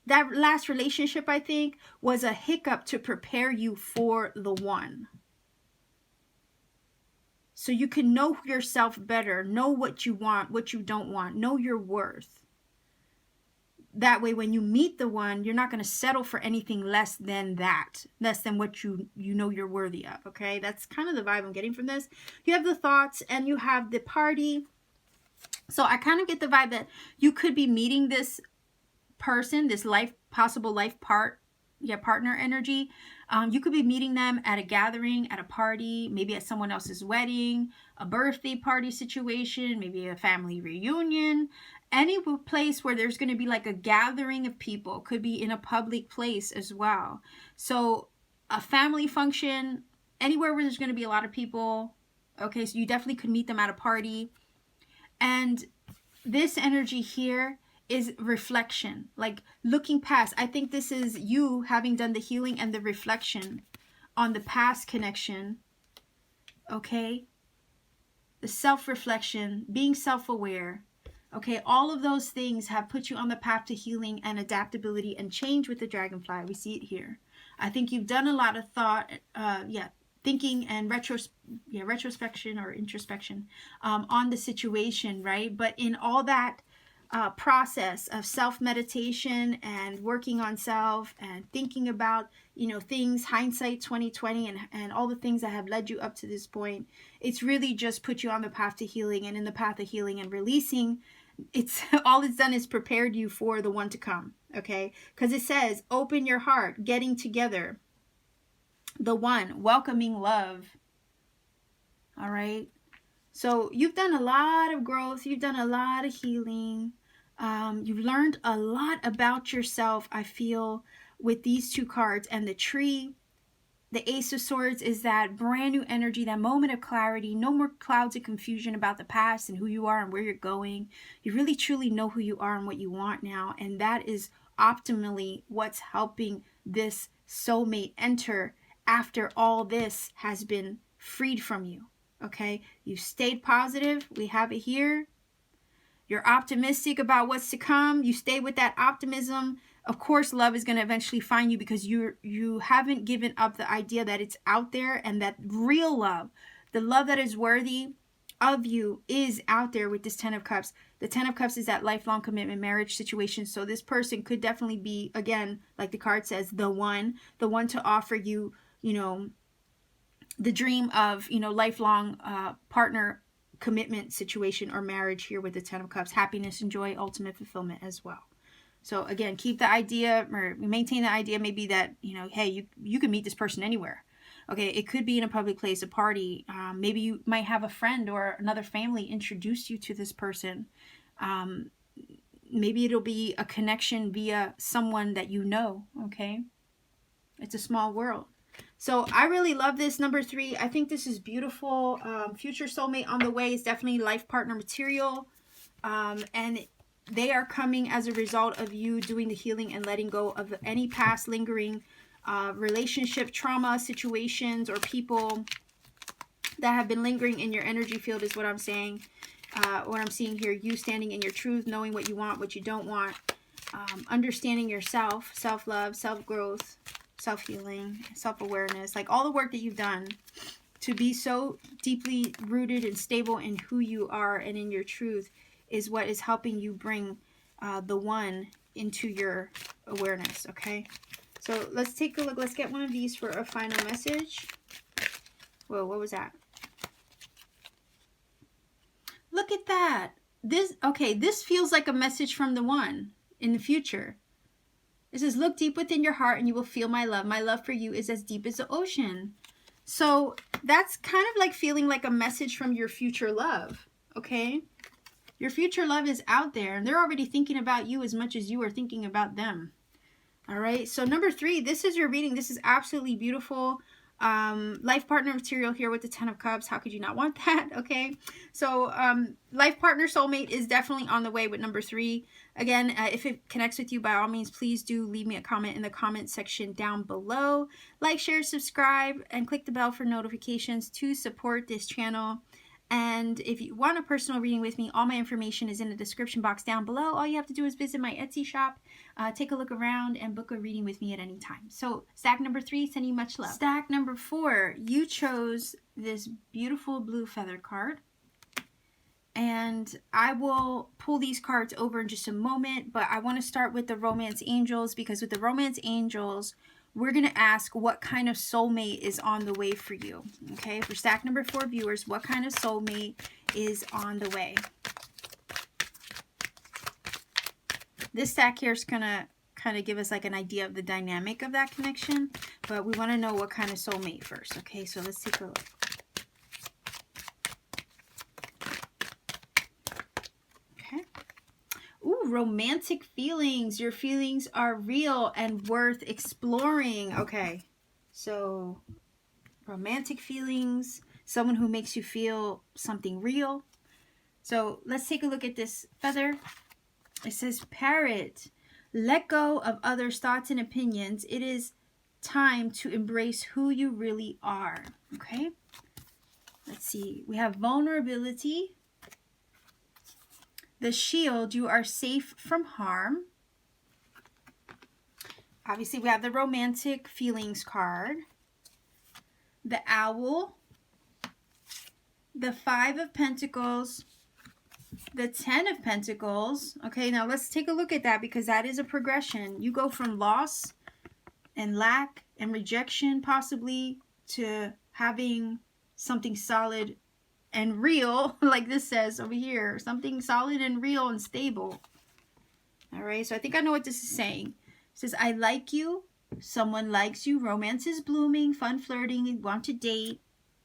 That last relationship, I think, was a hiccup to prepare you for the one. So you can know yourself better, know what you want, what you don't want, know your worth. That way, when you meet the one, you're not going to settle for anything less than that, less than what you know you're worthy of, okay? That's kind of the vibe I'm getting from this. You have the thoughts and you have the party. So I kind of get the vibe that you could be meeting this person, this possible life partner energy. You could be meeting them at a gathering, at a party, maybe at someone else's wedding, a birthday party situation, maybe a family reunion, any place where there's going to be like a gathering of people. Could be in a public place as well. So a family function, anywhere where there's going to be a lot of people. Okay, so you definitely could meet them at a party. And this energy here is reflection, like looking past. I think this is you having done the healing and the reflection on the past connection, okay? The self-reflection, being self-aware, okay? All of those things have put you on the path to healing and adaptability and change with the dragonfly. We see it here. I think you've done a lot of thought, thinking and retrospection or introspection on the situation, right? But in all that process of self-meditation and working on self and thinking about, things, hindsight 2020 and all the things that have led you up to this point, it's really just put you on the path to healing. And in the path of healing and releasing, all it's done is prepared you for the one to come, okay? Because it says, open your heart, getting together, the one, welcoming love, all right? So you've done a lot of growth. You've done a lot of healing. You've learned a lot about yourself, I feel, with these two cards. And the tree, the Ace of Swords, is that brand new energy, that moment of clarity. No more clouds of confusion about the past and who you are and where you're going. You really truly know who you are and what you want now. And that is optimally what's helping this soulmate enter after all this has been freed from you. Okay, you stayed positive. We have it here. You're optimistic about what's to come. You stay with that optimism. Of course, love is going to eventually find you because you haven't given up the idea that it's out there, and that real love, the love that is worthy of you, is out there with this Ten of Cups. The Ten of Cups is that lifelong commitment marriage situation. So this person could definitely be, again, like the card says, the one to offer you, the dream of, lifelong partner commitment situation or marriage here with the Ten of Cups. Happiness and joy, ultimate fulfillment as well. So again, keep the idea, or maintain the idea maybe that, hey, you can meet this person anywhere. Okay, it could be in a public place, a party. Maybe you might have a friend or another family introduce you to this person. Maybe it'll be a connection via someone that you know, okay? It's a small world. So I really love this, number 3. I think this is beautiful. Future soulmate on the way is definitely life partner material. And they are coming as a result of you doing the healing and letting go of any past lingering relationship trauma situations or people that have been lingering in your energy field is what I'm saying. What I'm seeing here, you standing in your truth, knowing what you want, what you don't want, understanding yourself, self-love, self-growth, self-healing, self-awareness, like all the work that you've done to be so deeply rooted and stable in who you are and in your truth is what is helping you bring the one into your awareness, okay? So let's take a look. Let's get one of these for a final message. Whoa, what was that? Look at that. This feels like a message from the one in the future. It says, look deep within your heart and you will feel my love. My love for you is as deep as the ocean. So that's kind of like feeling like a message from your future love, okay? Your future love is out there and they're already thinking about you as much as you are thinking about them. All right, so number 3, this is your reading. This is absolutely beautiful. Life partner material here with the 10 of Cups. How could you not want that? Okay, so life partner soulmate is definitely on the way with number 3. Again, if it connects with you, by all means, please do leave me a comment in the comment section down below. Like, share, subscribe, and click the bell for notifications to support this channel. And if you want a personal reading with me, all my information is in the description box down below. All you have to do is visit my Etsy shop, take a look around, and book a reading with me at any time. So stack number 3, sending you much love. Stack number 4, you chose this beautiful blue feather card. And I will pull these cards over in just a moment, but I want to start with the romance angels, because with the romance angels, we're going to ask what kind of soulmate is on the way for you. Okay, for stack number 4 viewers, what kind of soulmate is on the way? This stack here is going to kind of give us like an idea of the dynamic of that connection, but we want to know what kind of soulmate first. Okay, so let's take a look. Ooh, romantic feelings. Your feelings are real and worth exploring. Okay, so romantic feelings, someone who makes you feel something real. So let's take a look at this feather. It says, parrot, let go of others' thoughts and opinions. It is time to embrace who you really are. Okay, let's see. We have vulnerability. The shield, you are safe from harm. Obviously, we have the romantic feelings card. The owl. The 5 of Pentacles. The 10 of Pentacles. Okay, now let's take a look at that, because that is a progression. You go from loss and lack and rejection possibly to having something solid and real, like this says over here, something solid and real and stable. All right, so I think I know what this is saying. It says, I like you, someone likes you, romance is blooming, fun flirting, want to date,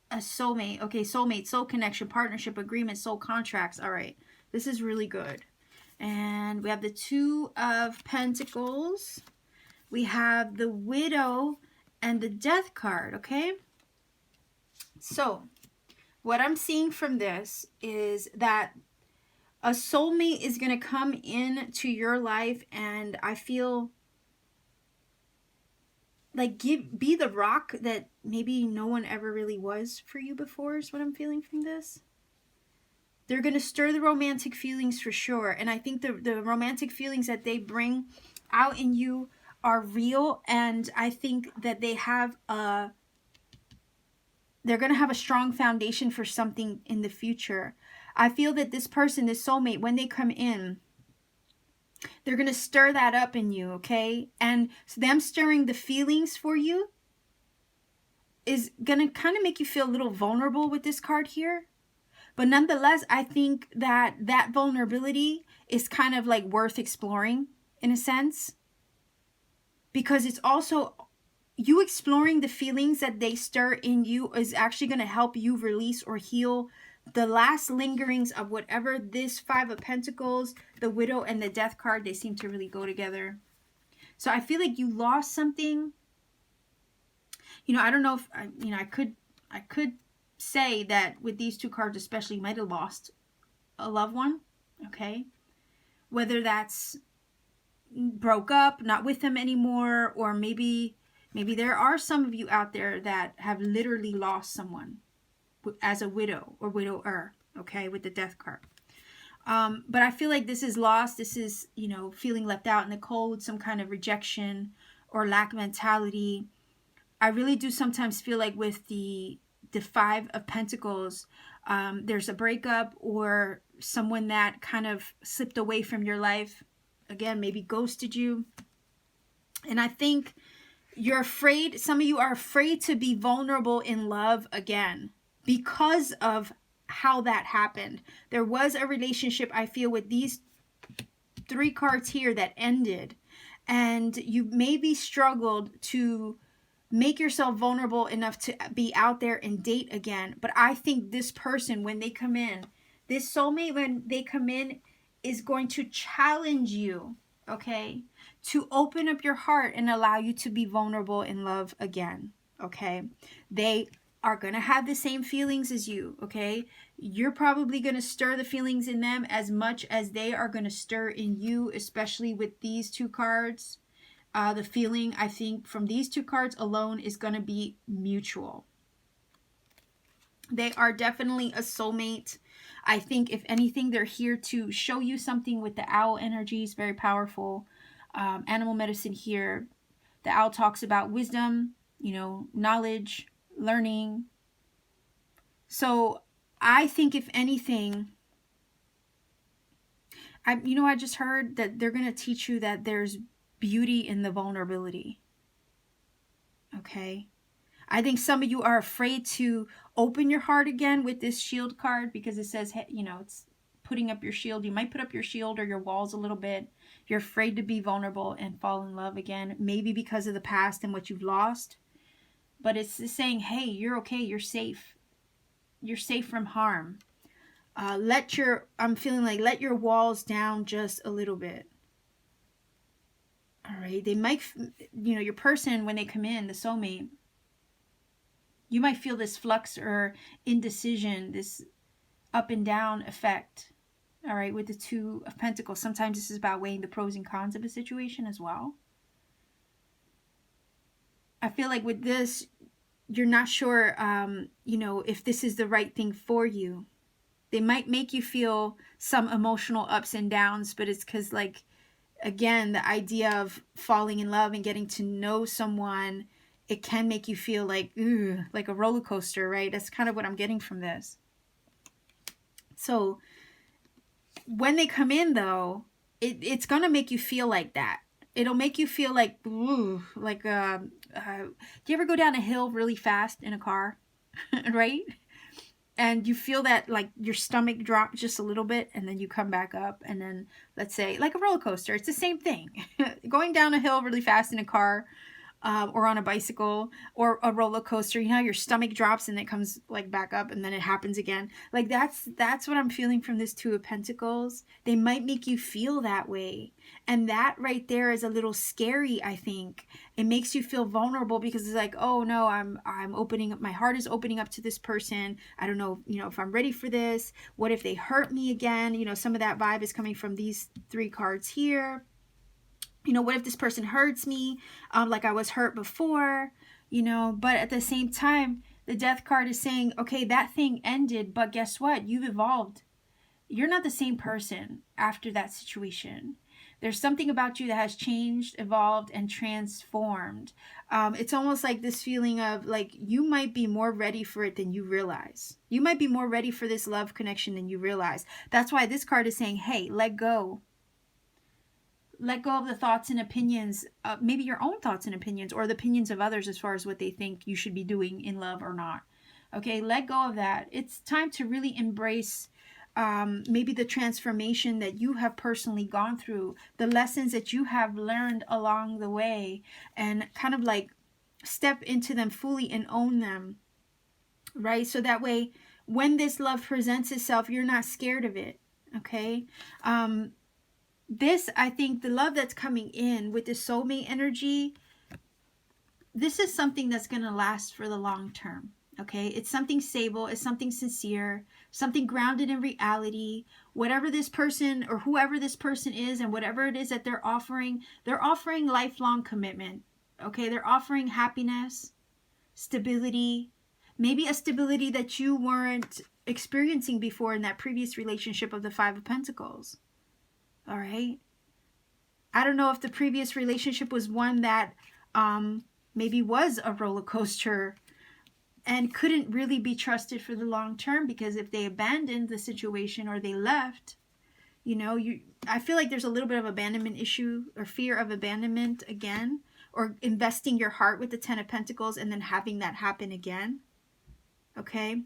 a soulmate. Okay, soulmate, soul connection, partnership, agreement, soul contracts. All right, this is really good. And we have the 2 of Pentacles. We have the widow and the death card, okay? So what I'm seeing from this is that a soulmate is going to come into your life, and I feel like be the rock that maybe no one ever really was for you before, is what I'm feeling from this. They're going to stir the romantic feelings for sure, and I think the romantic feelings that they bring out in you are real, and I think that they have they're going to have a strong foundation for something in the future. I feel that this person, this soulmate, when they come in, they're going to stir that up in you, okay? And them stirring the feelings for you is going to kind of make you feel a little vulnerable with this card here. But nonetheless, I think that that vulnerability is kind of like worth exploring in a sense. Because it's also, you exploring the feelings that they stir in you is actually going to help you release or heal the last lingerings of whatever this 5 of Pentacles, the widow, and the death card, they seem to really go together. So I feel like you lost something. You know, I don't know if, you know, I could say that with these 2 cards especially, you might have lost a loved one, okay? whether that's broke up, not with them anymore, or maybe there are some of you out there that have literally lost someone as a widow or widower, okay, with the death card. But I feel like this is lost. This is, you know, feeling left out in the cold, some kind of rejection or lack mentality. I really do sometimes feel like with the Five of Pentacles, there's a breakup or someone that kind of slipped away from your life. Again, maybe ghosted you. And I think you're afraid, some of you are afraid to be vulnerable in love again because of how that happened. There was a relationship, I feel, with these three cards here that ended, and you maybe struggled to make yourself vulnerable enough to be out there and date again. But I think this person, when they come in, this soulmate, when they come in, is going to challenge you, okay, to open up your heart and allow you to be vulnerable in love again, okay? They are going to have the same feelings as you, okay? You're probably going to stir the feelings in them as much as they are going to stir in you, especially with these two cards. The feeling, I think, from these two cards alone is going to be mutual. They are definitely a soulmate. I think, if anything, they're here to show you something with the owl energies. Very powerful. Animal medicine here. The owl talks about wisdom, you know, knowledge, learning. So I think, if anything, I just heard that they're going to teach you that there's beauty in the vulnerability. Okay. I think some of you are afraid to open your heart again with this shield card because it says, you know, it's putting up your shield. You might put up your shield or your walls a little bit. You're afraid to be vulnerable and fall in love again, maybe because of the past and what you've lost. But it's saying, hey, you're okay. You're safe. You're safe from harm. I'm feeling like let your walls down just a little bit. All right. They might, you know, your person, when they come in, the soulmate, you might feel this flux or indecision, this up and down effect. All right. With the Two of Pentacles, sometimes this is about weighing the pros and cons of a situation as well. I feel like with this, you're not sure, you know, if this is the right thing for you. They might make you feel some emotional ups and downs, but it's because, like, again, the idea of falling in love and getting to know someone, it can make you feel like, ooh, like a roller coaster, right? That's kind of what I'm getting from this. So when they come in, though, it's going to make you feel like that. It'll make you feel like, ooh, like, do you ever go down a hill really fast in a car, right? And you feel that, like, your stomach drop just a little bit, and then you come back up, and then, let's say, like a roller coaster, it's the same thing. Going down a hill really fast in a car, or on a bicycle, or a roller coaster, you know how your stomach drops and it comes, like, back up, and then it happens again. Like, that's what I'm feeling from this Two of Pentacles. They might make you feel that way, and that right there is a little scary. I think it makes you feel vulnerable because it's like, oh no, I'm opening up, my heart is opening up to this person. I don't know, you know, if I'm ready for this. What if they hurt me again? You know, some of that vibe is coming from these three cards here. You know, what if this person hurts me like I was hurt before, you know? But at the same time, the Death card is saying, okay, that thing ended, but guess what? You've evolved. You're not the same person after that situation. There's something about you that has changed, evolved, and transformed. It's almost like this feeling of, like, you might be more ready for it than you realize. You might be more ready for this love connection than you realize. That's why this card is saying, hey, let go. Let go of the thoughts and opinions, maybe your own thoughts and opinions, or the opinions of others as far as what they think you should be doing in love or not. Okay, let go of that. It's time to really embrace maybe the transformation that you have personally gone through, the lessons that you have learned along the way, and kind of like step into them fully and own them, right? So that way, when this love presents itself, you're not scared of it, okay? This, I think, the love that's coming in with the soulmate energy, this is something that's going to last for the long term, Okay, it's something stable, it's something sincere, something grounded in reality. Whatever this person or whoever this person is and whatever it is that they're offering lifelong commitment. Okay, they're offering happiness, stability, maybe a stability that you weren't experiencing before in that previous relationship of the Five of Pentacles. All right. I don't know if the previous relationship was one that maybe was a roller coaster and couldn't really be trusted for the long term, because if they abandoned the situation or they left, you know, I feel like there's a little bit of abandonment issue or fear of abandonment again, or investing your heart with the Ten of Pentacles and then having that happen again. Okay.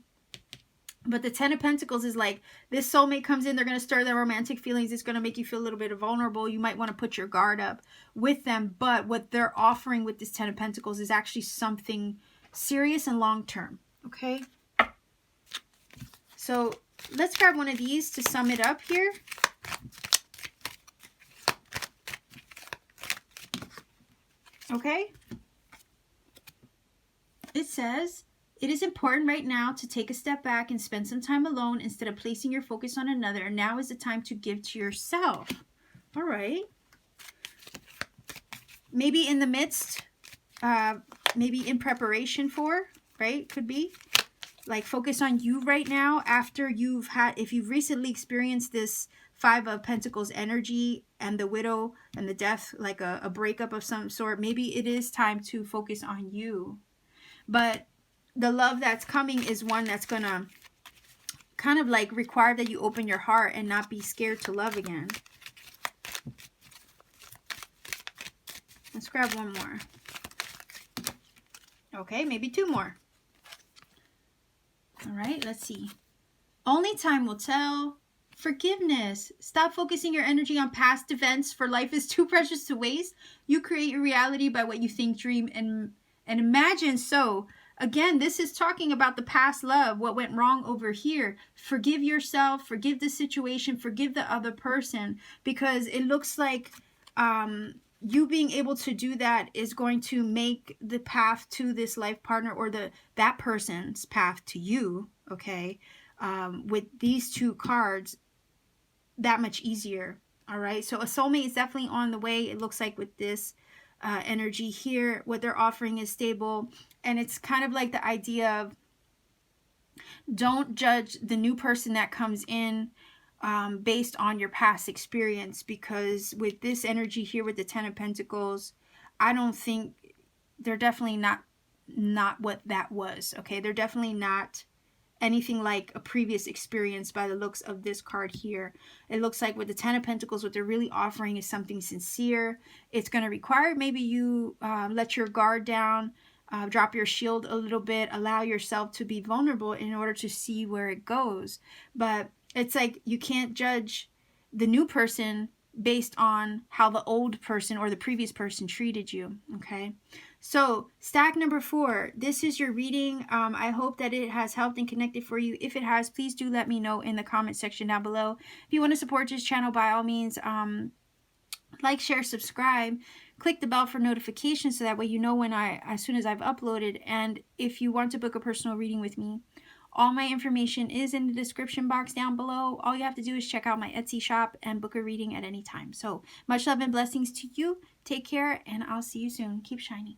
But the Ten of Pentacles is like, this soulmate comes in, they're going to stir their romantic feelings. It's going to make you feel a little bit vulnerable. You might want to put your guard up with them. But what they're offering with this Ten of Pentacles is actually something serious and long-term. Okay? So let's grab one of these to sum it up here. Okay? It says, it is important right now to take a step back and spend some time alone instead of placing your focus on another. Now is the time to give to yourself. All right. Maybe in the midst, maybe in preparation for, right? Could be. Like focus on you right now after you've had, if you've recently experienced this Five of Pentacles energy and the widow and the death, like a breakup of some sort, maybe it is time to focus on you. But the love that's coming is one that's going to kind of like require that you open your heart and not be scared to love again. Let's grab one more. Okay, maybe two more. All right, let's see. Only time will tell. Forgiveness. Stop focusing your energy on past events, for life is too precious to waste. You create your reality by what you think, dream, and imagine. So again, this is talking about the past love, what went wrong over here. Forgive yourself, forgive the situation, forgive the other person, because it looks like you being able to do that is going to make the path to this life partner, or that person's path to you, okay, with these two cards, that much easier. All right, so a soulmate is definitely on the way. It looks like with this energy here, what they're offering is stable, and it's kind of like the idea of, don't judge the new person that comes in based on your past experience, because with this energy here with the Ten of Pentacles, I don't think they're definitely not what that was. Okay, they're definitely not anything like a previous experience by the looks of this card here. It looks like with the Ten of Pentacles, what they're really offering is something sincere. It's going to require maybe you let your guard down, drop your shield a little bit, allow yourself to be vulnerable in order to see where it goes. But it's like you can't judge the new person based on how the old person or the previous person treated you. Okay, so stack number 4, this is your reading. I hope that it has helped and connected for you. If it has, please do let me know in the comment section down below. If you want to support this channel, by all means, like, share, subscribe, click the bell for notifications so that way you know when as soon as I've uploaded. And if you want to book a personal reading with me, all my information is in the description box down below. All you have to do is check out my Etsy shop and book a reading at any time. So much love and blessings to you. Take care, and I'll see you soon. Keep shining.